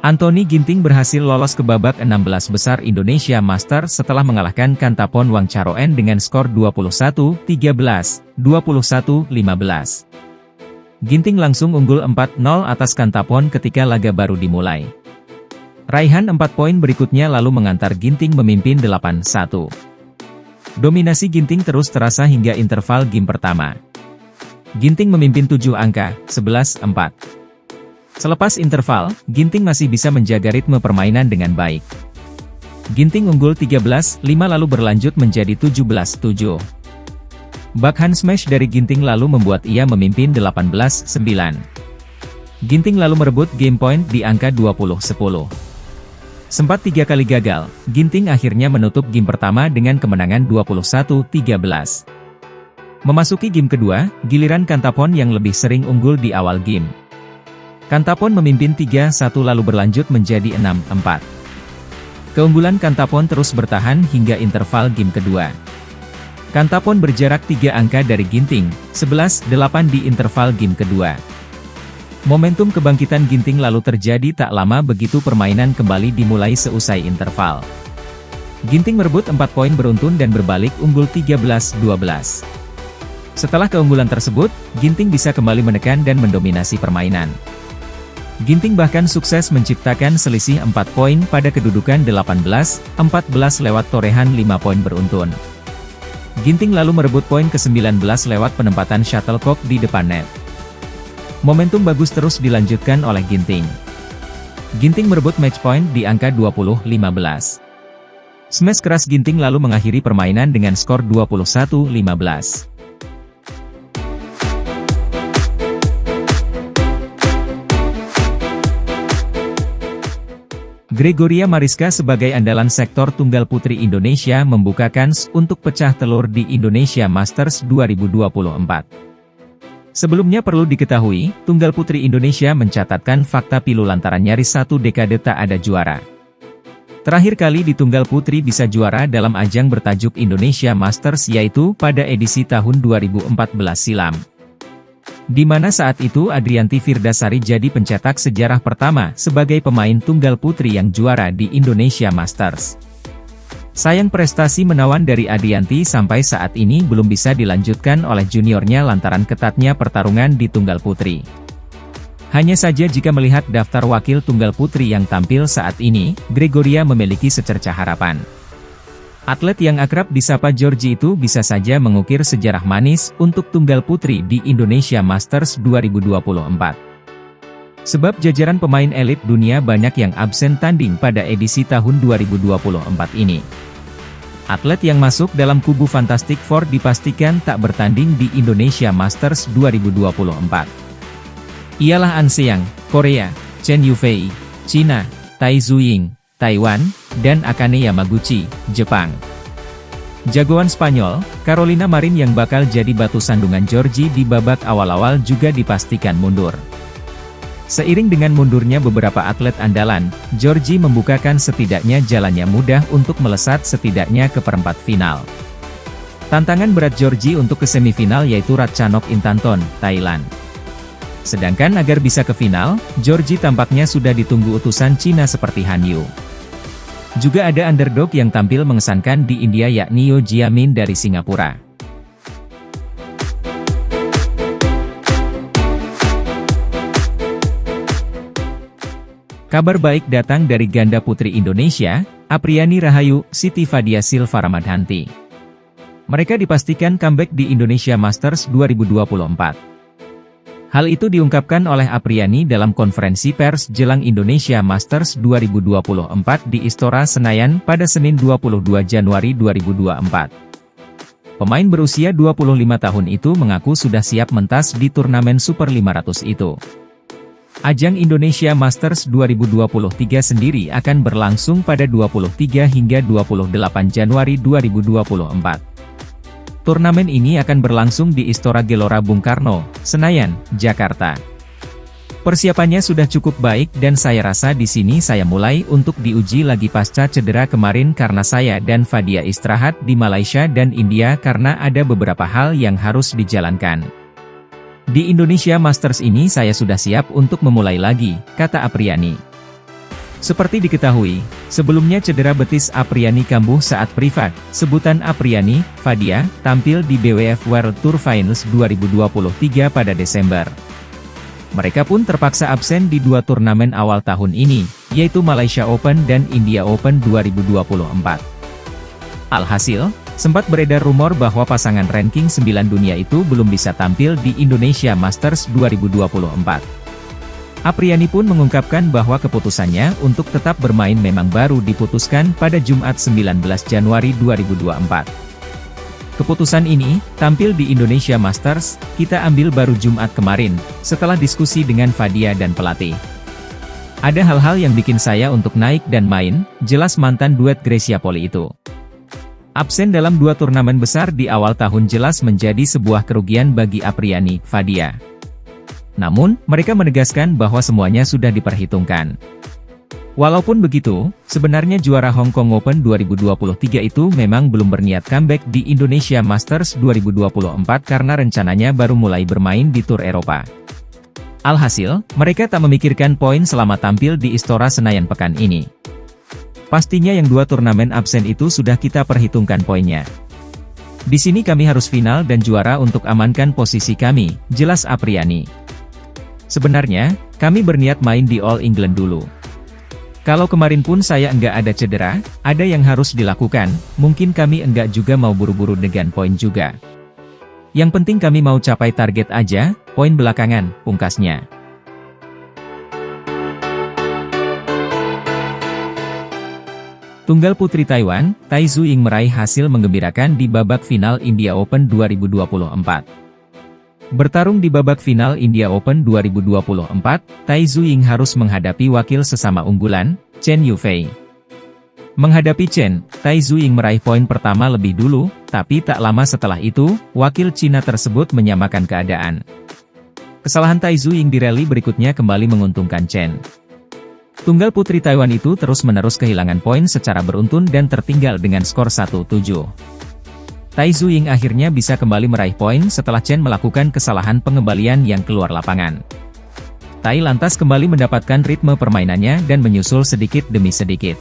Anthony Ginting berhasil lolos ke babak 16 besar Indonesia Masters setelah mengalahkan Kantapon Wangcharoen dengan skor 21-13, 21-15. Ginting langsung unggul 4-0 atas Kantapon ketika laga baru dimulai. Raihan 4 poin berikutnya lalu mengantar Ginting memimpin 8-1. Dominasi Ginting terus terasa hingga interval game pertama. Ginting memimpin 7 angka, 11-4. Selepas interval, Ginting masih bisa menjaga ritme permainan dengan baik. Ginting unggul 13-5 lalu berlanjut menjadi 17-7. Backhand smash dari Ginting lalu membuat ia memimpin 18-9. Ginting lalu merebut game point di angka 20-10. Sempat 3 kali gagal, Ginting akhirnya menutup game pertama dengan kemenangan 21-13. Memasuki game kedua, giliran Kantapon yang lebih sering unggul di awal game. Kantapon memimpin 3-1 lalu berlanjut menjadi 6-4. Keunggulan Kantapon terus bertahan hingga interval game kedua. Kantapon berjarak 3 angka dari Ginting, 11-8 di interval game kedua. Momentum kebangkitan Ginting lalu terjadi tak lama begitu permainan kembali dimulai seusai interval. Ginting merebut 4 poin beruntun dan berbalik unggul 13-12. Setelah keunggulan tersebut, Ginting bisa kembali menekan dan mendominasi permainan. Ginting bahkan sukses menciptakan selisih 4 poin pada kedudukan 18-14 lewat torehan 5 poin beruntun. Ginting lalu merebut poin ke-19 lewat penempatan shuttlecock di depan net. Momentum bagus terus dilanjutkan oleh Ginting. Ginting merebut match point di angka 20-15. Smash keras Ginting lalu mengakhiri permainan dengan skor 21-15. Gregoria Mariska sebagai andalan sektor tunggal putri Indonesia membuka kans untuk pecah telur di Indonesia Masters 2024. Sebelumnya perlu diketahui, tunggal putri Indonesia mencatatkan fakta pilu lantaran nyaris 1 dekade tak ada juara. Terakhir kali di tunggal putri bisa juara dalam ajang bertajuk Indonesia Masters yaitu pada edisi tahun 2014 silam. Di mana saat itu Adrianti Firdasari jadi pencetak sejarah pertama sebagai pemain tunggal putri yang juara di Indonesia Masters. Sayang prestasi menawan dari Adrianti sampai saat ini belum bisa dilanjutkan oleh juniornya lantaran ketatnya pertarungan di tunggal putri. Hanya saja jika melihat daftar wakil tunggal putri yang tampil saat ini, Gregoria memiliki secercah harapan. Atlet yang akrab disapa Georgie itu bisa saja mengukir sejarah manis untuk tunggal putri di Indonesia Masters 2024. Sebab jajaran pemain elit dunia banyak yang absen tanding pada edisi tahun 2024 ini. Atlet yang masuk dalam kubu Fantastic Four dipastikan tak bertanding di Indonesia Masters 2024. Ialah An Seong, Korea, Chen Yufei, China, Tai Zuying, Taiwan, dan Akane Yamaguchi, Jepang. Jagoan Spanyol, Carolina Marin yang bakal jadi batu sandungan Georgie di babak awal-awal juga dipastikan mundur. Seiring dengan mundurnya beberapa atlet andalan, Georgie membukakan setidaknya jalannya mudah untuk melesat setidaknya ke perempat final. Tantangan berat Georgie untuk ke semifinal yaitu Ratchanok Intanton, Thailand. Sedangkan agar bisa ke final, Georgie tampaknya sudah ditunggu utusan Cina seperti Han Yu. Juga ada underdog yang tampil mengesankan di India yakni Yo Jia-min dari Singapura. Kabar baik datang dari ganda putri Indonesia, Apriani Rahayu, Siti Fadia Silva Ramadhanti. Mereka dipastikan comeback di Indonesia Masters 2024. Hal itu diungkapkan oleh Apriani dalam konferensi pers jelang Indonesia Masters 2024 di Istora Senayan pada Senin 22 Januari 2024. Pemain berusia 25 tahun itu mengaku sudah siap mentas di turnamen Super 500 itu. Ajang Indonesia Masters 2023 sendiri akan berlangsung pada 23 hingga 28 Januari 2024. Turnamen ini akan berlangsung di Istora Gelora Bung Karno, Senayan, Jakarta. Persiapannya sudah cukup baik dan saya rasa di sini saya mulai untuk diuji lagi pasca cedera kemarin karena saya dan Fadia istirahat di Malaysia dan India karena ada beberapa hal yang harus dijalankan. Di Indonesia Masters ini saya sudah siap untuk memulai lagi, kata Apriani. Seperti diketahui, sebelumnya cedera betis Apriani kambuh saat privat, sebutan Apriani, Fadia, tampil di BWF World Tour Finals 2023 pada Desember. Mereka pun terpaksa absen di dua turnamen awal tahun ini, yaitu Malaysia Open dan India Open 2024. Alhasil, sempat beredar rumor bahwa pasangan ranking 9 dunia itu belum bisa tampil di Indonesia Masters 2024. Apriani pun mengungkapkan bahwa keputusannya untuk tetap bermain memang baru diputuskan pada Jumat 19 Januari 2024. Keputusan ini, tampil di Indonesia Masters, kita ambil baru Jumat kemarin, setelah diskusi dengan Fadia dan pelatih. Ada hal-hal yang bikin saya untuk naik dan main, jelas mantan duet Grecia Poli itu. Absen dalam dua turnamen besar di awal tahun jelas menjadi sebuah kerugian bagi Apriani, Fadia. Namun, mereka menegaskan bahwa semuanya sudah diperhitungkan. Walaupun begitu, sebenarnya juara Hong Kong Open 2023 itu memang belum berniat comeback di Indonesia Masters 2024 karena rencananya baru mulai bermain di Tour Eropa. Alhasil, mereka tak memikirkan poin selama tampil di Istora Senayan pekan ini. Pastinya yang dua turnamen absen itu sudah kita perhitungkan poinnya. Di sini kami harus final dan juara untuk amankan posisi kami, jelas Apriani. Sebenarnya, kami berniat main di All England dulu. Kalau kemarin pun saya enggak ada cedera, ada yang harus dilakukan, mungkin kami enggak juga mau buru-buru dengan poin juga. Yang penting kami mau capai target aja, poin belakangan, pungkasnya. Tunggal putri Taiwan, Tai Tzu Ying meraih hasil menggembirakan di babak final India Open 2024. Bertarung di babak final India Open 2024, Tai Tzu Ying harus menghadapi wakil sesama unggulan, Chen Yufei. Menghadapi Chen, Tai Tzu Ying meraih poin pertama lebih dulu, tapi tak lama setelah itu, wakil Cina tersebut menyamakan keadaan. Kesalahan Tai Tzu Ying di rally berikutnya kembali menguntungkan Chen. Tunggal putri Taiwan itu terus-menerus kehilangan poin secara beruntun dan tertinggal dengan skor 1-7. Tai Tzu Ying akhirnya bisa kembali meraih poin setelah Chen melakukan kesalahan pengembalian yang keluar lapangan. Tai lantas kembali mendapatkan ritme permainannya dan menyusul sedikit demi sedikit.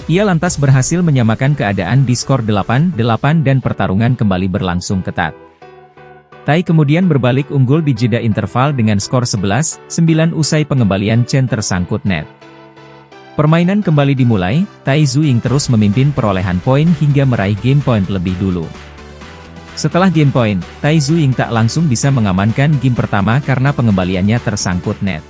Ia lantas berhasil menyamakan keadaan di skor 8-8 dan pertarungan kembali berlangsung ketat. Tai kemudian berbalik unggul di jeda interval dengan skor 11-9 usai pengembalian Chen tersangkut net. Permainan kembali dimulai, Tai Tzu Ying terus memimpin perolehan poin hingga meraih game point lebih dulu. Setelah game point, Tai Tzu Ying tak langsung bisa mengamankan game pertama karena pengembaliannya tersangkut net.